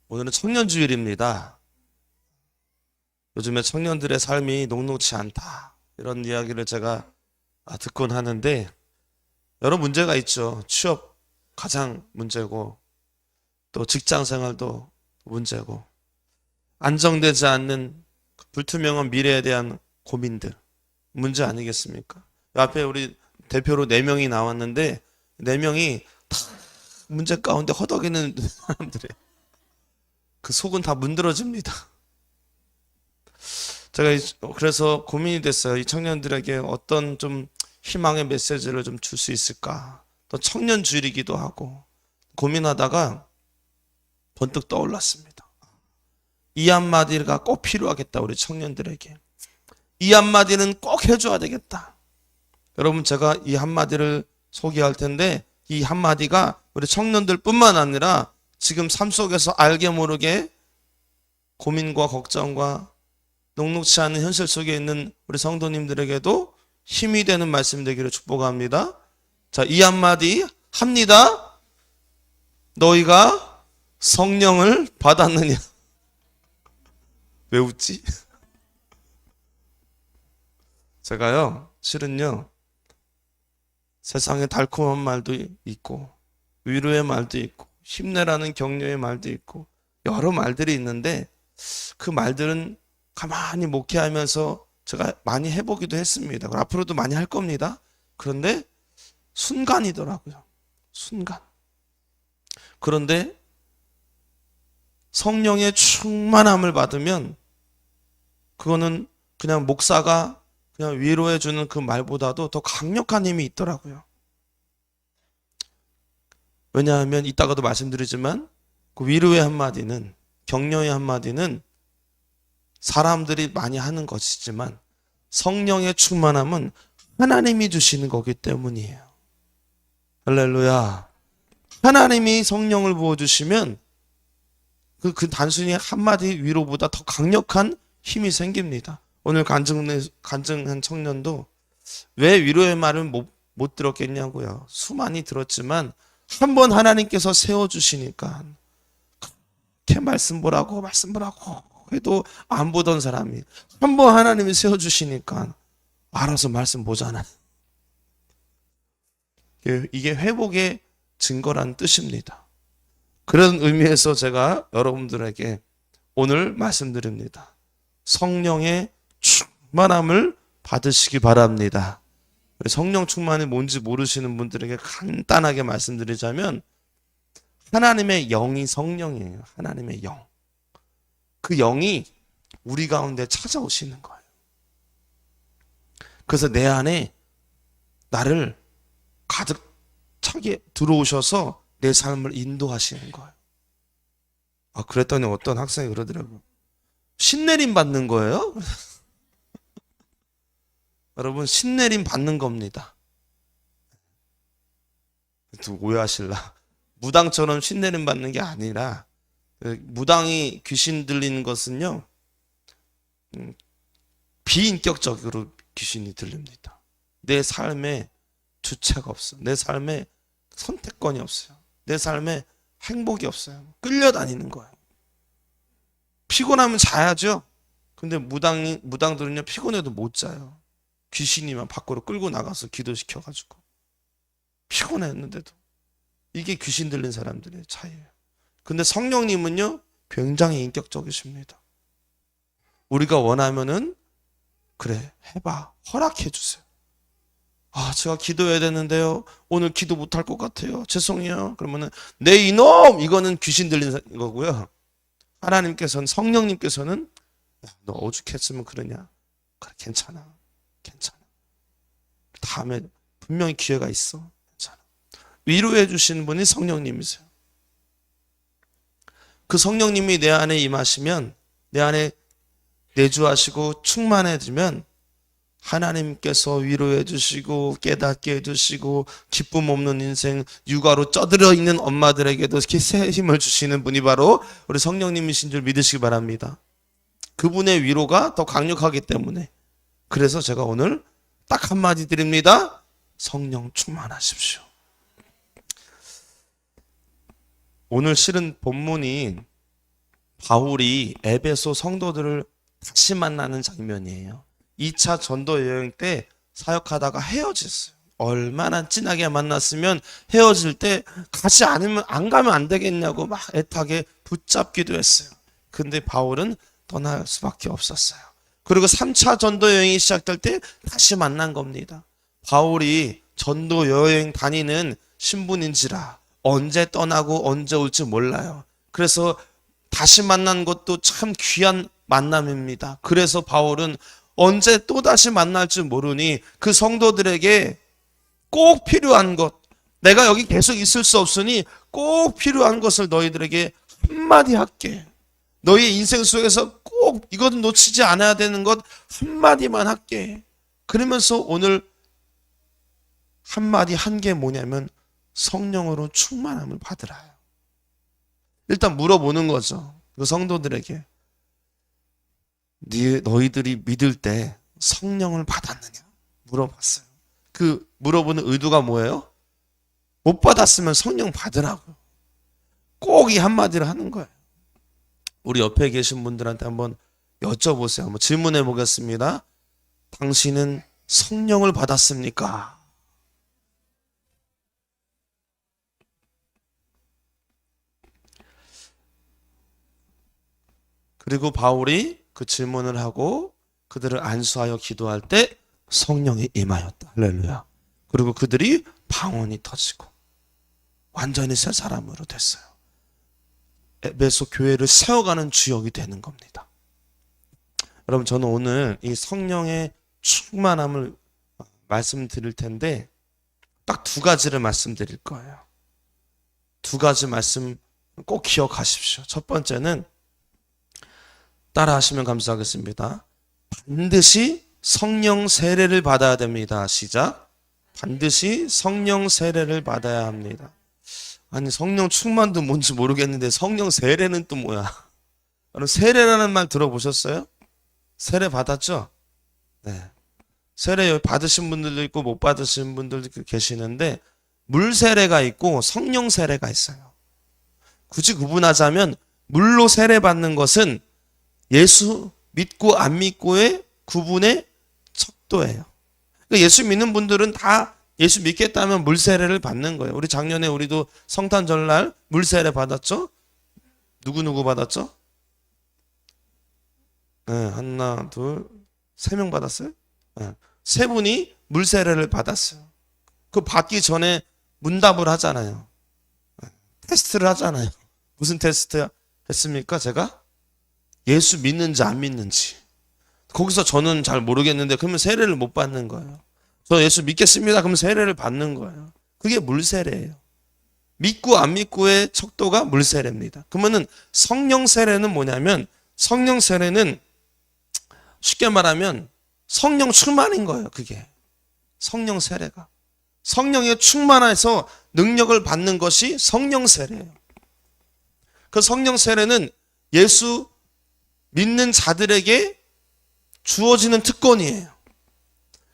오늘은 청년주일입니다. 요즘에 청년들의 삶이 녹록지 않다, 이런 이야기를 제가 듣곤 하는데, 여러 문제가 있죠. 취업 가장 문제고, 또 직장 생활도 문제고, 안정되지 않는 불투명한 미래에 대한 고민들, 문제 아니겠습니까? 앞에 우리 대표로 4명이 나왔는데 4명이 다 문제 가운데 허덕이는 사람들이, 그 속은 다 문드러집니다. 제가 그래서 고민이 됐어요. 이 청년들에게 어떤 좀 희망의 메시지를 좀 줄 수 있을까? 또 청년 주일이기도 하고 고민하다가 번뜩 떠올랐습니다. 이 한마디가 꼭 필요하겠다, 우리 청년들에게. 이 한마디는 꼭 해줘야 되겠다. 여러분, 제가 이 한마디를 소개할 텐데, 이 한마디가 우리 청년들 뿐만 아니라 지금 삶 속에서 알게 모르게 고민과 걱정과 녹록지 않은 현실 속에 있는 우리 성도님들에게도 힘이 되는 말씀 되기를 축복합니다. 자, 이 한마디 합니다. 너희가 성령을 받았느냐? 왜 웃지? 제가요, 실은요, 세상에 달콤한 말도 있고, 위로의 말도 있고, 힘내라는 격려의 말도 있고, 여러 말들이 있는데, 그 말들은 가만히 목회하면서 제가 많이 해보기도 했습니다. 앞으로도 많이 할 겁니다. 그런데 순간이더라고요. 순간. 그런데 성령의 충만함을 받으면 그거는 그냥 목사가 그냥 위로해주는 그 말보다도 더 강력한 힘이 있더라고요. 왜냐하면 이따가도 말씀드리지만 그 위로의 한마디는, 격려의 한마디는 사람들이 많이 하는 것이지만 성령의 충만함은 하나님이 주시는 거기 때문이에요. 할렐루야. 하나님이 성령을 부어주시면 그 단순히 한마디 위로보다 더 강력한 힘이 생깁니다. 오늘 간증한 청년도 왜 위로의 말을 못 들었겠냐고요. 수많이 들었지만 한 번 하나님께서 세워주시니까, 그렇게 말씀 보라고 해도 안 보던 사람이 한 번 하나님이 세워주시니까 알아서 말씀 보잖아요. 이게 회복의 증거란 뜻입니다. 그런 의미에서 제가 여러분들에게 오늘 말씀드립니다. 성령의 충만함을 받으시기 바랍니다. 성령 충만이 뭔지 모르시는 분들에게 간단하게 말씀드리자면, 하나님의 영이 성령이에요. 하나님의 영. 그 영이 우리 가운데 찾아오시는 거예요. 그래서 내 안에 나를 가득 차게 들어오셔서 내 삶을 인도하시는 거예요. 그랬더니 어떤 학생이 그러더라고요. 신내림 받는 거예요? 여러분, 신내림 받는 겁니다. 오해하실라. 무당처럼 신내림 받는 게 아니라, 무당이 귀신 들리는 것은요, 비인격적으로 귀신이 들립니다. 내 삶에 주체가 없어. 내 삶에 선택권이 없어요. 내 삶에 행복이 없어요. 끌려다니는 거예요. 피곤하면 자야죠. 근데 무당들은요, 피곤해도 못 자요. 귀신이만 밖으로 끌고 나가서 기도시켜가지고. 피곤했는데도. 이게 귀신 들린 사람들의 차이예요. 근데 성령님은요, 굉장히 인격적이십니다. 우리가 원하면은, 그래, 해봐. 허락해 주세요. 제가 기도해야 되는데요. 오늘 기도 못할 것 같아요. 죄송해요. 그러면은, 내 이놈! 이거는 귀신 들린 거고요. 하나님께서는, 성령님께서는, 너 오죽했으면 그러냐? 그래, 괜찮아. 다음에 분명히 기회가 있어. 괜찮아. 위로해 주시는 분이 성령님이세요. 그 성령님이 내 안에 임하시면, 내 안에 내주하시고 충만해지면 하나님께서 위로해 주시고 깨닫게 해주시고 기쁨 없는 인생, 육아로 쩌들어 있는 엄마들에게도 새 힘을 주시는 분이 바로 우리 성령님이신 줄 믿으시기 바랍니다. 그분의 위로가 더 강력하기 때문에. 그래서 제가 오늘 딱 한마디 드립니다. 성령 충만하십시오. 오늘 실은 본문이 바울이 에베소 성도들을 다시 만나는 장면이에요. 2차 전도 여행 때 사역하다가 헤어졌어요. 얼마나 진하게 만났으면 헤어질 때 가지 않으면 안 가면 안 되겠냐고 막 애타게 붙잡기도 했어요. 근데 바울은 떠날 수밖에 없었어요. 그리고 3차 전도 여행이 시작될 때 다시 만난 겁니다. 바울이 전도 여행 다니는 신분인지라 언제 떠나고 언제 올지 몰라요. 그래서 다시 만난 것도 참 귀한 만남입니다. 그래서 바울은 언제 또 다시 만날지 모르니 그 성도들에게 꼭 필요한 것, 내가 여기 계속 있을 수 없으니 꼭 필요한 것을 너희들에게 한마디 할게. 너희 인생 속에서 꼭 이것은 놓치지 않아야 되는 것 한마디만 할게. 그러면서 오늘 한마디 한 게 뭐냐면 성령으로 충만함을 받으라요. 일단 물어보는 거죠. 그 성도들에게. 너희들이 믿을 때 성령을 받았느냐? 물어봤어요. 그 물어보는 의도가 뭐예요? 못 받았으면 성령 받으라고. 꼭 이 한마디를 하는 거예요. 우리 옆에 계신 분들한테 한번 여쭤보세요. 한번 질문해 보겠습니다. 당신은 성령을 받았습니까? 그리고 바울이 그 질문을 하고 그들을 안수하여 기도할 때 성령이 임하였다. 할렐루야. 그리고 그들이 방언이 터지고 완전히 새 사람으로 됐어요. 에베소 교회를 세워가는 주역이 되는 겁니다. 여러분, 저는 오늘 이 성령의 충만함을 말씀드릴 텐데 딱 두 가지를 말씀드릴 거예요. 두 가지 말씀 꼭 기억하십시오. 첫 번째는 따라 하시면 감사하겠습니다. 반드시 성령 세례를 받아야 됩니다. 시작. 반드시 성령 세례를 받아야 합니다. 아니, 성령 충만도 뭔지 모르겠는데 성령 세례는 또 뭐야? 여러분, 세례라는 말 들어보셨어요? 세례 받았죠? 네. 세례 받으신 분들도 있고 못 받으신 분들도 계시는데 물 세례가 있고 성령 세례가 있어요. 굳이 구분하자면 물로 세례 받는 것은 예수 믿고 안 믿고의 구분의 척도예요. 그러니까 예수 믿는 분들은 다 예수 믿겠다면 물세례를 받는 거예요. 우리 작년에 우리도 성탄절날 물세례 받았죠? 누구 받았죠? 네, 하나, 둘, 3명 받았어요? 네, 3분이 물세례를 받았어요. 그 받기 전에 문답을 하잖아요. 네, 테스트를 하잖아요. 무슨 테스트 했습니까, 제가? 예수 믿는지 안 믿는지. 거기서 저는 잘 모르겠는데 그러면 세례를 못 받는 거예요. 저 예수 믿겠습니다. 그러면 세례를 받는 거예요. 그게 물세례예요. 믿고 안 믿고의 척도가 물세례입니다. 그러면은 성령 세례는 뭐냐면 성령 세례는 쉽게 말하면 성령 충만인 거예요. 그게 성령 세례가 성령에 충만해서 능력을 받는 것이 성령 세례예요. 그 성령 세례는 예수 믿는 자들에게 주어지는 특권이에요.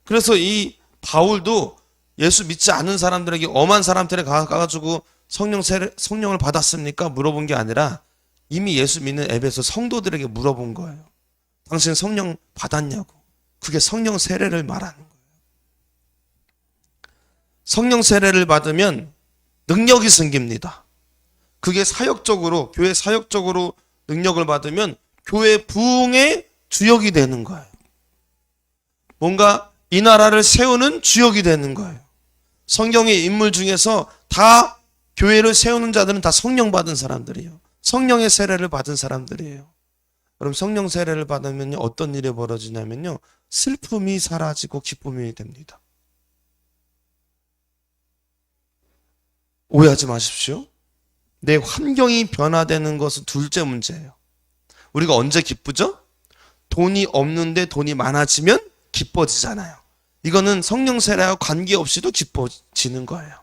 그래서 이 바울도 예수 믿지 않는 사람들에게 엄한 사람들에 가가지고 성령을 받았습니까? 물어본 게 아니라 이미 예수 믿는 에베소 성도들에게 물어본 거예요. 당신 성령 받았냐고. 그게 성령 세례를 말하는 거예요. 성령 세례를 받으면 능력이 생깁니다. 그게 사역적으로, 교회 사역적으로 능력을 받으면 교회 부흥의 주역이 되는 거예요. 뭔가 이 나라를 세우는 주역이 되는 거예요. 성경의 인물 중에서 다 교회를 세우는 자들은 다 성령 받은 사람들이에요. 성령의 세례를 받은 사람들이에요. 그럼 성령 세례를 받으면 어떤 일이 벌어지냐면요. 슬픔이 사라지고 기쁨이 됩니다. 오해하지 마십시오. 내 환경이 변화되는 것은 둘째 문제예요. 우리가 언제 기쁘죠? 돈이 없는데 돈이 많아지면 기뻐지잖아요. 이거는 성령 세례와 관계없이도 기뻐지는 거예요.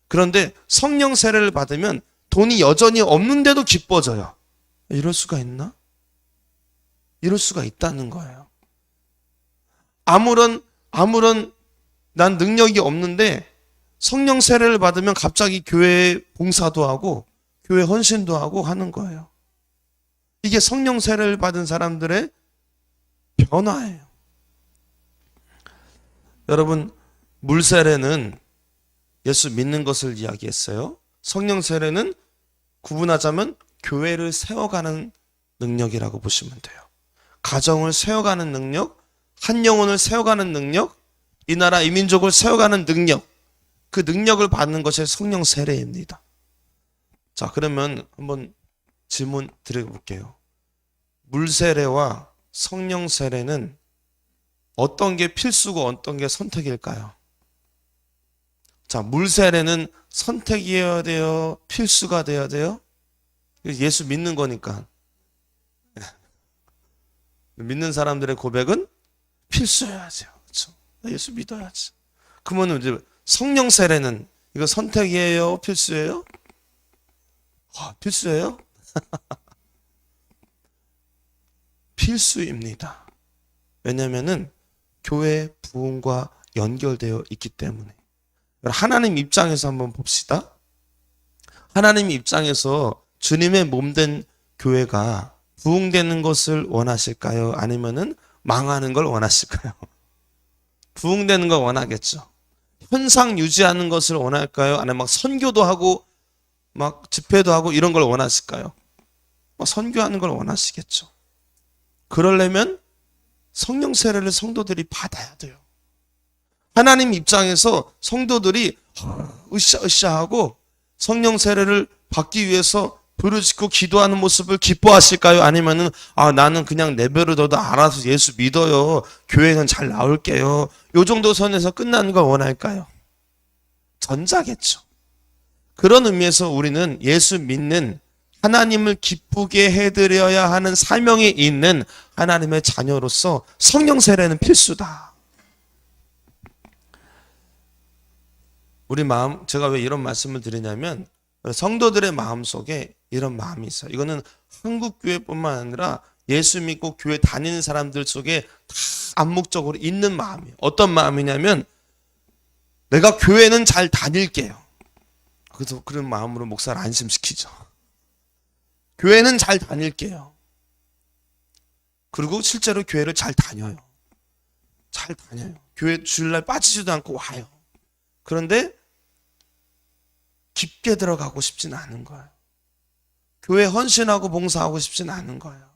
그런데 성령 세례를 받으면 돈이 여전히 없는데도 기뻐져요. 이럴 수가 있나? 이럴 수가 있다는 거예요. 아무런 난 능력이 없는데 성령 세례를 받으면 갑자기 교회 봉사도 하고 교회 헌신도 하고 하는 거예요. 이게 성령 세례를 받은 사람들의 변화예요. 여러분, 물 세례는 예수 믿는 것을 이야기했어요. 성령 세례는 구분하자면 교회를 세워가는 능력이라고 보시면 돼요. 가정을 세워가는 능력, 한 영혼을 세워가는 능력, 이 나라 이 민족을 세워가는 능력, 그 능력을 받는 것이 성령 세례입니다. 자, 그러면 한번 질문 드려볼게요. 물 세례와 성령 세례는 어떤 게 필수고 어떤 게 선택일까요? 자, 물 세례는 선택이어야 돼요? 필수가 돼야 돼요? 예수 믿는 거니까. 믿는 사람들의 고백은 필수여야죠. 그렇죠? 예수 믿어야지. 그러면 이제 성령 세례는 이거 선택이에요? 필수예요? 필수예요? 필수입니다. 왜냐면은 교회 부흥과 연결되어 있기 때문에. 하나님 입장에서 한번 봅시다. 하나님 입장에서 주님의 몸된 교회가 부흥되는 것을 원하실까요? 아니면은 망하는 걸 원하실까요? 부흥되는 걸 원하겠죠. 현상 유지하는 것을 원할까요? 아니면 막 선교도 하고 막 집회도 하고 이런 걸 원하실까요? 막 선교하는 걸 원하시겠죠. 그러려면 성령 세례를 성도들이 받아야 돼요. 하나님 입장에서 성도들이 으쌰으쌰하고 성령 세례를 받기 위해서 부르짖고 기도하는 모습을 기뻐하실까요? 아니면은 나는 그냥 내버려둬도 알아서 예수 믿어요. 교회는 잘 나올게요. 요 정도 선에서 끝나는 걸 원할까요? 전자겠죠. 그런 의미에서 우리는 예수 믿는 하나님을 기쁘게 해드려야 하는 사명이 있는 하나님의 자녀로서 성령 세례는 필수다. 우리 마음, 제가 왜 이런 말씀을 드리냐면 성도들의 마음속에 이런 마음이 있어요. 이거는 한국 교회뿐만 아니라 예수 믿고 교회 다니는 사람들 속에 다 암묵적으로 있는 마음이에요. 어떤 마음이냐면 내가 교회는 잘 다닐게요. 그래서 그런 마음으로 목사를 안심시키죠. 교회는 잘 다닐게요. 그리고 실제로 교회를 잘 다녀요. 잘 다녀요. 교회 주일날 빠지지도 않고 와요. 그런데 깊게 들어가고 싶지는 않은 거예요. 교회 헌신하고 봉사하고 싶지는 않은 거예요.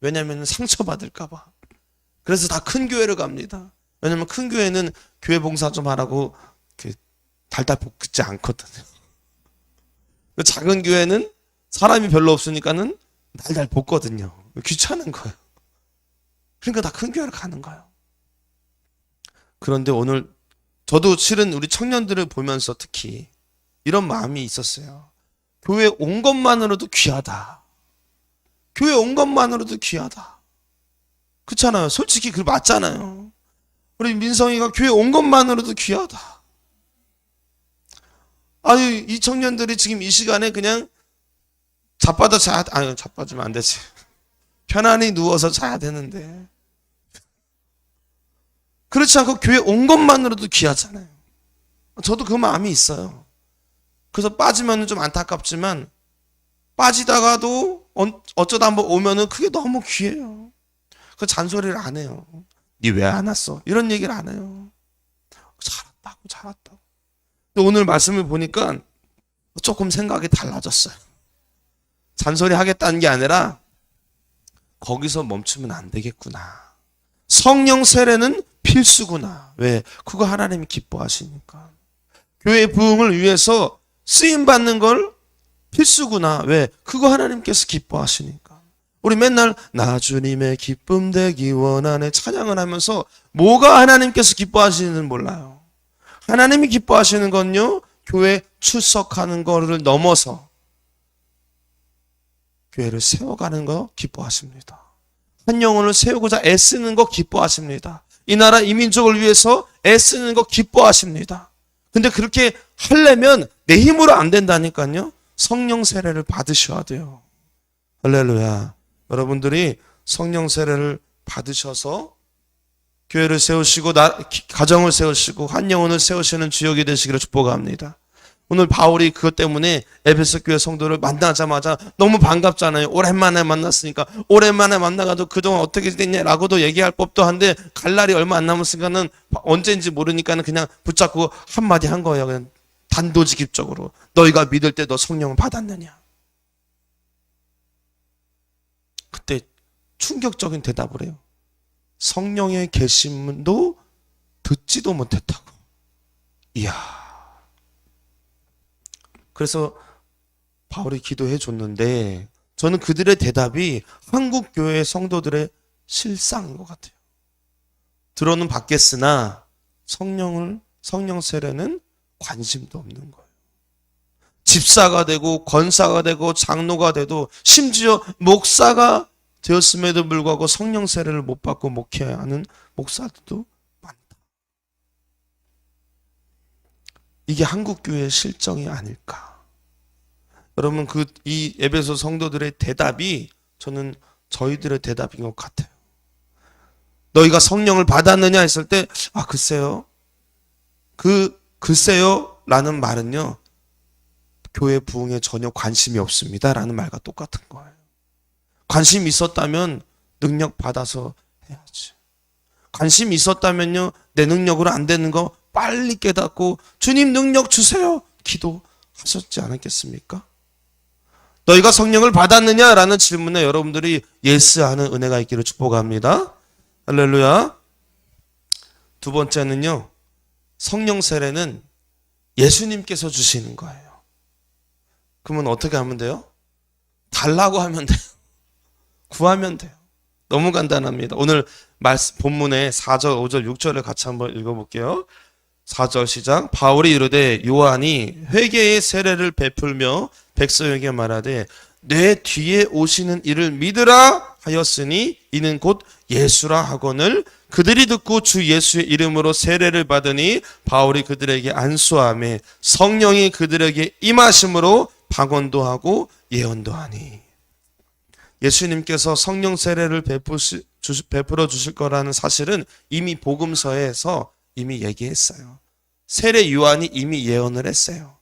왜냐하면 상처받을까 봐. 그래서 다 큰 교회를 갑니다. 왜냐하면 큰 교회는 교회 봉사 좀 하라고 달달 볶지 않거든요. 작은 교회는 사람이 별로 없으니까는 달달 볶거든요. 귀찮은 거예요. 그러니까 다 큰 교회를 가는 거예요. 그런데 오늘 저도 실은 우리 청년들을 보면서 특히 이런 마음이 있었어요. 교회 온 것만으로도 귀하다. 교회 온 것만으로도 귀하다. 그렇잖아요. 솔직히 그 맞잖아요. 우리 민성이가 교회 온 것만으로도 귀하다. 아니, 이 청년들이 지금 이 시간에 그냥 자빠지면 안 되지. 편안히 누워서 자야 되는데. 그렇지 않고 교회 온 것만으로도 귀하잖아요. 저도 그 마음이 있어요. 그래서 빠지면 좀 안타깝지만 빠지다가도 어쩌다 한번 오면은 그게 너무 귀해요. 그 잔소리를 안 해요. 니 왜 안 왔어? 이런 얘기를 안 해요. 잘왔다고. 근데 오늘 말씀을 보니까 조금 생각이 달라졌어요. 잔소리 하겠다는 게 아니라 거기서 멈추면 안 되겠구나. 성령 세례는 필수구나. 왜? 그거 하나님이 기뻐하시니까. 교회 부흥을 위해서 쓰임받는 걸 필수구나. 왜? 그거 하나님께서 기뻐하시니까. 우리 맨날 나 주님의 기쁨 되기 원하네 찬양을 하면서 뭐가 하나님께서 기뻐하시는지는 몰라요. 하나님이 기뻐하시는 건요, 교회 출석하는 거를 넘어서 교회를 세워가는 거 기뻐하십니다. 한 영혼을 세우고자 애쓰는 거 기뻐하십니다. 이 나라 이 민족을 위해서 애쓰는 거 기뻐하십니다. 근데 그렇게 하려면 내 힘으로 안 된다니까요. 성령 세례를 받으셔야 돼요. 할렐루야. 여러분들이 성령 세례를 받으셔서 교회를 세우시고 가정을 세우시고 한 영혼을 세우시는 주역이 되시기를 축복합니다. 오늘 바울이 그것 때문에 에베소 교회 성도를 만나자마자 너무 반갑잖아요. 오랜만에 만났으니까. 오랜만에 만나가지고 그동안 어떻게 됐냐라고도 얘기할 법도 한데 갈 날이 얼마 안 남았으니까는 언제인지 모르니까는 그냥 붙잡고 한마디 한 거예요. 그냥 단도직입적으로. 너희가 믿을 때 너 성령을 받았느냐? 그때 충격적인 대답을 해요. 성령의 계심도 듣지도 못했다고. 이야. 그래서 바울이 기도해 줬는데 저는 그들의 대답이 한국 교회 성도들의 실상인 것 같아요. 들어는 받겠으나 성령 세례는 관심도 없는 거예요. 집사가 되고 권사가 되고 장로가 돼도 심지어 목사가 되었음에도 불구하고 성령 세례를 못 받고 목회하는 목사들도 많다. 이게 한국 교회의 실정이 아닐까. 여러분 이 에베소 성도들의 대답이 저는 저희들의 대답인 것 같아요. 너희가 성령을 받았느냐 했을 때 글쎄요. 글쎄요 라는 말은요. 교회 부흥에 전혀 관심이 없습니다 라는 말과 똑같은 거예요. 관심이 있었다면 능력 받아서 해야지. 관심이 있었다면요. 내 능력으로 안 되는 거 빨리 깨닫고 주님 능력 주세요. 기도하셨지 않았겠습니까? 너희가 성령을 받았느냐? 라는 질문에 여러분들이 예스하는 은혜가 있기를 축복합니다. 할렐루야. 두 번째는요. 성령 세례는 예수님께서 주시는 거예요. 그러면 어떻게 하면 돼요? 달라고 하면 돼요. 구하면 돼요. 너무 간단합니다. 오늘 본문의 4절, 5절, 6절을 같이 한번 읽어볼게요. 4절 시작. 바울이 이르되 요한이 회개의 세례를 베풀며 백성에게 말하되 내 뒤에 오시는 이를 믿으라 하였으니 이는 곧 예수라 하거늘 그들이 듣고 주 예수의 이름으로 세례를 받으니 바울이 그들에게 안수하며 성령이 그들에게 임하심으로 방언도 하고 예언도 하니. 예수님께서 성령 세례를 베풀어 주실 거라는 사실은 이미 복음서에서 이미 얘기했어요. 세례 요한이 이미 예언을 했어요.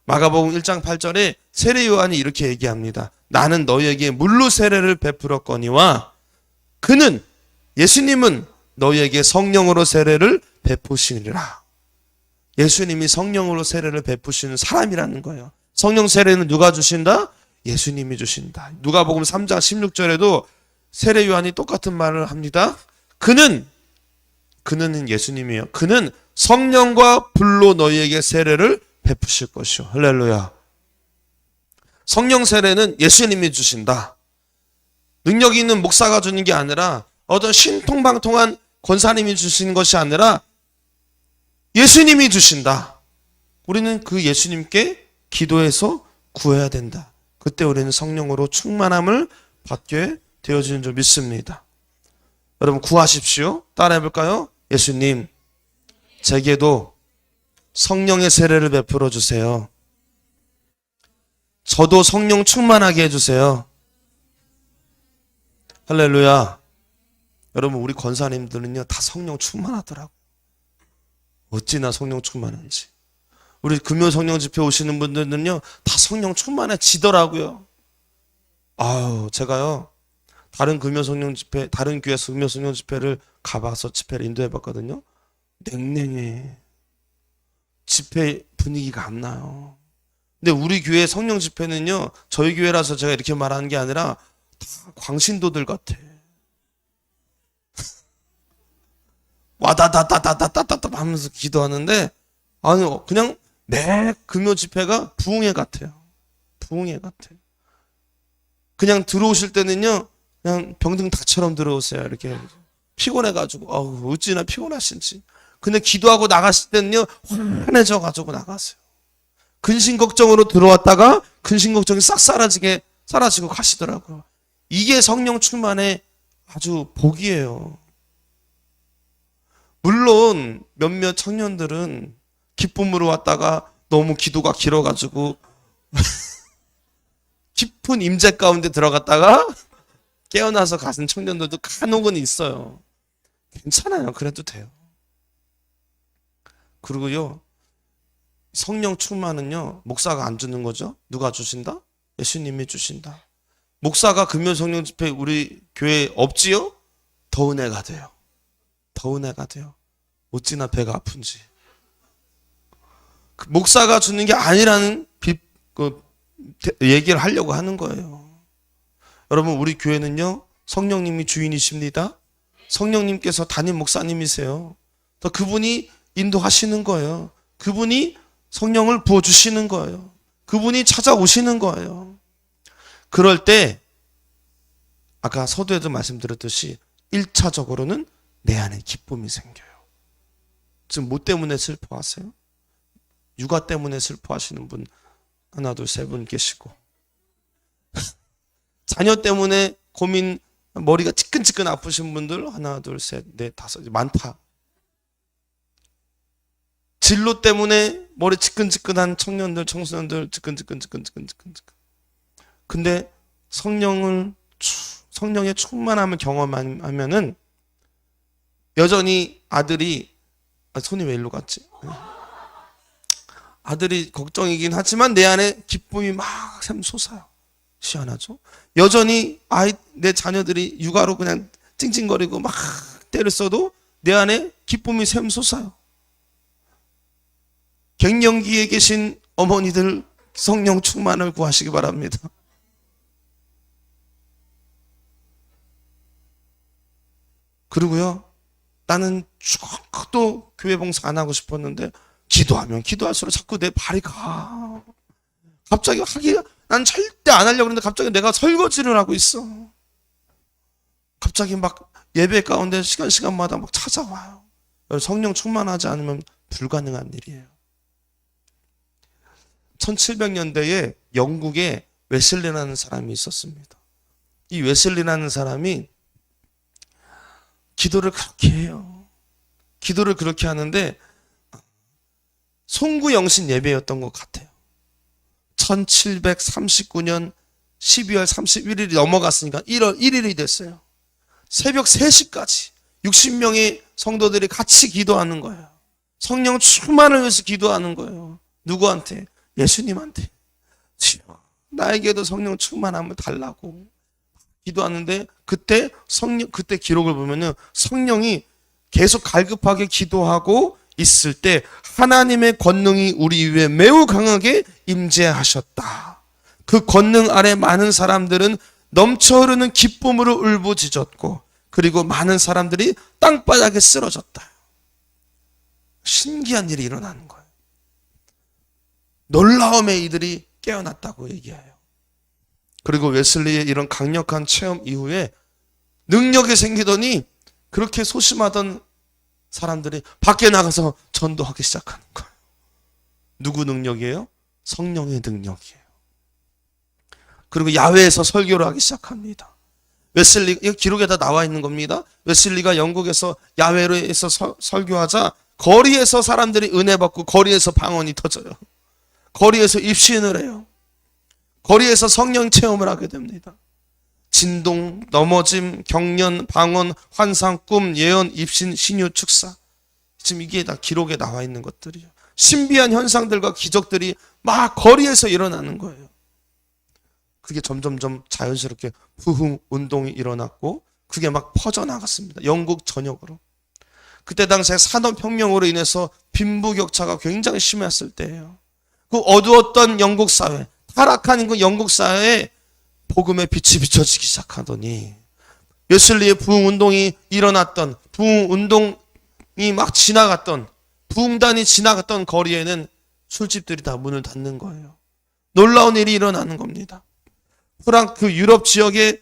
마가복음 1장 8절에 세례 요한이 이렇게 얘기합니다. 나는 너희에게 물로 세례를 베풀었거니와 그는 예수님은 너희에게 성령으로 세례를 베푸시리라. 예수님이 성령으로 세례를 베푸시는 사람이라는 거예요. 성령 세례는 누가 주신다? 예수님이 주신다. 누가복음 3장 16절에도 세례 요한이 똑같은 말을 합니다. 그는 예수님이에요. 그는 성령과 불로 너희에게 세례를 베푸실 것이요. 할렐루야. 성령 세례는 예수님이 주신다. 능력이 있는 목사가 주는 게 아니라 어떤 신통방통한 권사님이 주시는 것이 아니라 예수님이 주신다. 우리는 그 예수님께 기도해서 구해야 된다. 그때 우리는 성령으로 충만함을 받게 되어지는 줄 믿습니다. 여러분 구하십시오. 따라해볼까요? 예수님, 제게도 성령의 세례를 베풀어 주세요. 저도 성령 충만하게 해주세요. 할렐루야. 여러분 우리 권사님들은요 다 성령 충만하더라고요. 어찌나 성령 충만한지. 우리 금요 성령 집회 오시는 분들은요 다 성령 충만해지더라고요. 제가요 다른 금요 성령 집회, 다른 교회에서 금요 성령 집회를 가봐서 집회를 인도해봤거든요. 냉랭해. 집회 분위기가 안 나요. 근데 우리 교회 성령 집회는요 저희 교회라서 제가 이렇게 말하는 게 아니라 다 광신도들 같아. 와다다다다다다다 하면서 기도하는데 그냥 매 금요 집회가 부흥회 같아요. 부흥회 같아. 그냥 들어오실 때는요 그냥 병든 닭처럼 들어오세요. 이렇게 피곤해가지고 어찌나 피곤하신지. 근데 기도하고 나가실 때는요 환해져가지고 나가세요. 근심 걱정으로 들어왔다가 근심 걱정이 싹 사라지고 가시더라고요. 이게 성령 충만의 아주 복이에요. 물론 몇몇 청년들은 기쁨으로 왔다가 너무 기도가 길어가지고 깊은 임재 가운데 들어갔다가 깨어나서 가는 청년들도 간혹은 있어요. 괜찮아요. 그래도 돼요. 그리고요 성령 충만은요, 목사가 안 주는 거죠. 누가 주신다? 예수님이 주신다. 목사가 금요 성령 집회 우리 교회에 없지요? 더 은혜가 돼요. 더 은혜가 돼요. 어찌나 배가 아픈지. 그 목사가 주는 게 아니라는 얘기를 하려고 하는 거예요. 여러분, 우리 교회는요, 성령님이 주인이십니다. 성령님께서 담임 목사님이세요. 또 그분이 인도하시는 거예요. 그분이 성령을 부어주시는 거예요. 그분이 찾아오시는 거예요. 그럴 때 아까 서두에도 말씀드렸듯이 1차적으로는 내 안에 기쁨이 생겨요. 지금 뭐 때문에 슬퍼하세요? 육아 때문에 슬퍼하시는 분 하나 둘 세 분 계시고, 자녀 때문에 고민, 머리가 찌끈찌끈 아프신 분들 하나 둘 셋 넷 다섯, 많다. 진로 때문에 머리 찌끈찌끈한 청년들, 청소년들 찌끈찌끈. 근데 성령의 충만함을 경험하면은 여전히 아들이, 손이 왜 일로 갔지? 아들이 걱정이긴 하지만 내 안에 기쁨이 막 샘솟아요. 시원하죠? 여전히 내 자녀들이 육아로 그냥 찡찡거리고 막 때를 써도 내 안에 기쁨이 샘솟아요. 갱년기에 계신 어머니들 성령 충만을 구하시기 바랍니다. 그리고요, 나는 또 교회 봉사 안 하고 싶었는데 기도하면 기도할수록 자꾸 내 발이 가. 갑자기 난 절대 안 하려고 했는데 갑자기 내가 설거지를 하고 있어. 갑자기 막 예배 가운데 시간마다 막 찾아와요. 성령 충만하지 않으면 불가능한 일이에요. 1700년대에 영국에 웨슬리라는 사람이 있었습니다. 이 웨슬리라는 사람이 기도를 그렇게 해요. 기도를 그렇게 하는데 송구영신 예배였던 것 같아요. 1739년 12월 31일이 넘어갔으니까 1월 1일이 됐어요. 새벽 3시까지 60명의 성도들이 같이 기도하는 거예요. 성령 충만을 위해서 기도하는 거예요. 누구한테? 예수님한테. 나에게도 성령 충만함을 달라고 기도하는데, 그때 기록을 보면은 성령이 계속 갈급하게 기도하고 있을 때 하나님의 권능이 우리 위에 매우 강하게 임재하셨다. 그 권능 아래 많은 사람들은 넘쳐 흐르는 기쁨으로 울부짖었고, 그리고 많은 사람들이 땅바닥에 쓰러졌다. 신기한 일이 일어나는 거예요. 놀라움에 이들이 깨어났다고 얘기해요. 그리고 웨슬리의 이런 강력한 체험 이후에 능력이 생기더니 그렇게 소심하던 사람들이 밖에 나가서 전도하기 시작하는 거예요. 누구 능력이에요? 성령의 능력이에요. 그리고 야외에서 설교를 하기 시작합니다. 웨슬리, 이 기록에 다 나와 있는 겁니다. 웨슬리가 영국에서 야외에서 설교하자 거리에서 사람들이 은혜 받고 거리에서 방언이 터져요. 거리에서 입신을 해요. 거리에서 성령 체험을 하게 됩니다. 진동, 넘어짐, 경련, 방언, 환상, 꿈, 예언, 입신, 신유, 축사. 지금 이게 다 기록에 나와 있는 것들이에요. 신비한 현상들과 기적들이 막 거리에서 일어나는 거예요. 그게 점점점 자연스럽게 부흥 운동이 일어났고 그게 막 퍼져나갔습니다. 영국 전역으로. 그때 당시에 산업혁명으로 인해서 빈부격차가 굉장히 심했을 때예요. 그 어두웠던 영국 사회, 타락한 그 영국 사회에 복음의 빛이 비춰지기 시작하더니 웨슬리의 부흥운동이 일어났던, 부흥운동이 막 지나갔던, 부흥단이 지나갔던 거리에는 술집들이 다 문을 닫는 거예요. 놀라운 일이 일어나는 겁니다. 그 유럽 지역에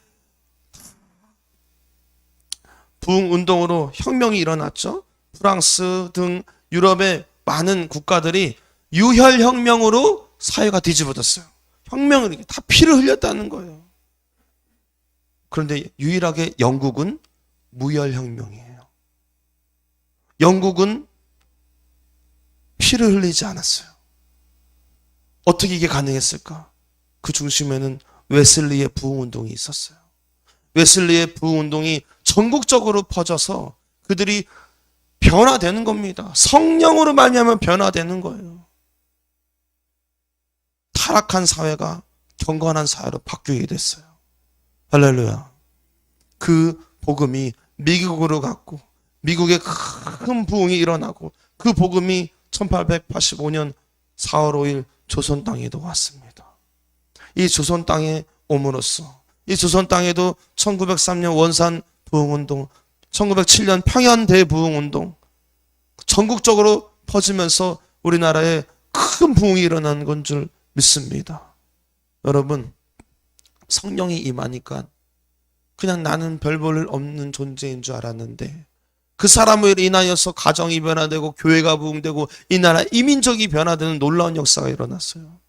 부흥운동으로 혁명이 일어났죠. 프랑스 등 유럽의 많은 국가들이 유혈혁명으로 사회가 뒤집어졌어요. 혁명을 다 피를 흘렸다는 거예요. 그런데 유일하게 영국은 무혈혁명이에요. 영국은 피를 흘리지 않았어요. 어떻게 이게 가능했을까? 그 중심에는 웨슬리의 부흥운동이 있었어요. 웨슬리의 부흥운동이 전국적으로 퍼져서 그들이 변화되는 겁니다. 성령으로 말미암아 변화되는 거예요. 타락한 사회가 경건한 사회로 바뀌게 됐어요. 할렐루야. 그 복음이 미국으로 갔고 미국에 큰 부흥이 일어나고 그 복음이 1885년 4월 5일 조선 땅에도 왔습니다. 이 조선 땅에 옴으로써 이 조선 땅에도 1903년 원산 부흥운동, 1907년 평양 대부흥운동 전국적으로 퍼지면서 우리나라에 큰 부흥이 일어난 건 줄 믿습니다. 여러분, 성령이 임하니까 그냥 나는 별 볼 없는 존재인 줄 알았는데 그 사람으로 인하여서 가정이 변화되고 교회가 부흥되고 이 나라 이민족이 변화되는 놀라운 역사가 일어났어요.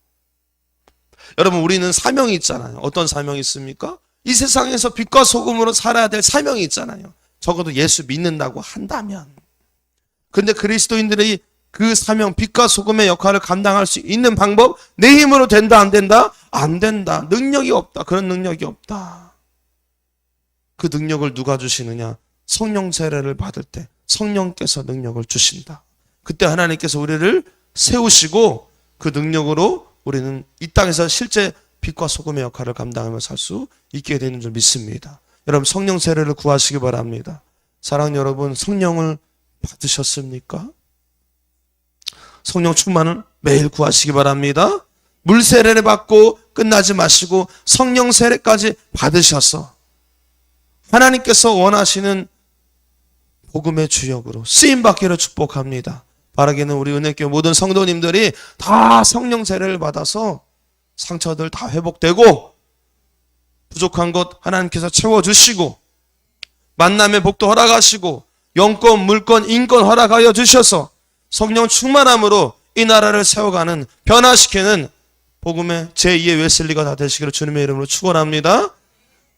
여러분, 우리는 사명이 있잖아요. 어떤 사명이 있습니까? 이 세상에서 빛과 소금으로 살아야 될 사명이 있잖아요. 적어도 예수 믿는다고 한다면. 그런데 그리스도인들이 그 사명, 빛과 소금의 역할을 감당할 수 있는 방법, 내 힘으로 된다, 안 된다? 안 된다. 능력이 없다. 그런 능력이 없다. 그 능력을 누가 주시느냐? 성령 세례를 받을 때 성령께서 능력을 주신다. 그때 하나님께서 우리를 세우시고 그 능력으로 우리는 이 땅에서 실제 빛과 소금의 역할을 감당하며 살 수 있게 되는 줄 믿습니다. 여러분, 성령 세례를 구하시기 바랍니다. 사랑하는 여러분, 성령을 받으셨습니까? 성령 충만을 매일 구하시기 바랍니다. 물 세례를 받고 끝나지 마시고 성령 세례까지 받으셔서 하나님께서 원하시는 복음의 주역으로 쓰임받기를 축복합니다. 바라기는 우리 은혜교회 모든 성도님들이 다 성령 세례를 받아서 상처들 다 회복되고 부족한 것 하나님께서 채워주시고 만남의 복도 허락하시고 영권, 물권, 인권 허락하여 주셔서 성령 충만함으로 이 나라를 세워가는 변화시키는 복음의 제2의 웨슬리가 다 되시기를 주님의 이름으로 축원합니다.